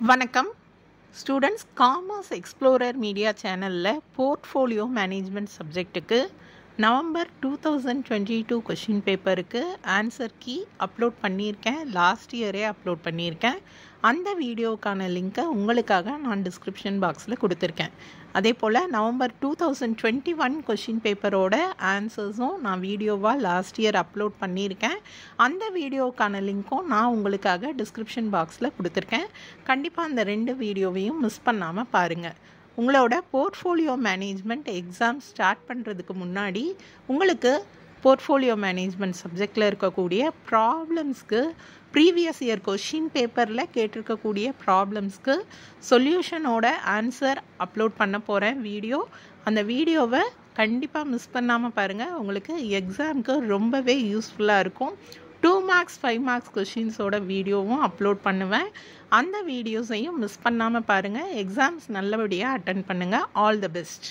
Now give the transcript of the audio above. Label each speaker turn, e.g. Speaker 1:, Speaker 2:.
Speaker 1: வணக்கம் students. Commerce explorer media சேனலில் portfolio management சப்ஜெக்ட்டுக்கு நவம்பர் 2022 கொஷின் பேப்பருக்கு ஆன்சர் கீ அப்லோட் பண்ணியிருக்கேன். லாஸ்ட் இயரே அப்லோட் பண்ணியிருக்கேன். அந்த வீடியோக்கான லிங்க்கை உங்களுக்காக நான் டிஸ்கிரிப்ஷன் பாக்ஸில் கொடுத்துருக்கேன். அதே போல் நவம்பர் 2021 கொஷின் பேப்பரோட ஆன்சர்ஸும் நான் வீடியோவாக லாஸ்ட் இயர் அப்லோட் பண்ணியிருக்கேன். அந்த வீடியோக்கான லிங்க்கும் நான் உங்களுக்காக டிஸ்கிரிப்ஷன் பாக்ஸில் கொடுத்துருக்கேன். கண்டிப்பாக அந்த 2 வீடியோவையும் மிஸ் பண்ணாமல் பாருங்கள். உங்களோட போர்ட்ஃபோலியோ மேனேஜ்மெண்ட் எக்ஸாம் ஸ்டார்ட் பண்ணுறதுக்கு முன்னாடி உங்களுக்கு போர்ட்ஃபோலியோ மேனேஜ்மெண்ட் சப்ஜெக்டில் இருக்கக்கூடிய ப்ராப்ளம்ஸ்க்கு ப்ரீவியஸ் இயர் கொஷின் பேப்பரில் கேட்டிருக்கக்கூடிய ப்ராப்ளம்ஸ்க்கு சொல்யூஷனோட ஆன்சர் அப்லோட் பண்ண போகிறேன் வீடியோ. அந்த வீடியோவை கண்டிப்பாக மிஸ் பண்ணாமல் பாருங்கள். உங்களுக்கு எக்ஸாமுக்கு ரொம்பவே யூஸ்ஃபுல்லாக இருக்கும். 2 மார்க்ஸ் 5 மார்க்ஸ் கொஷின்ஸோட வீடியோவும் அப்லோட் பண்ணுவேன். அந்த வீடியோஸையும் மிஸ் பண்ணாமல் பாருங்கள். எக்ஸாம்ஸ் நல்லபடியாக அட்டன் பண்ணுங்கள். All the best.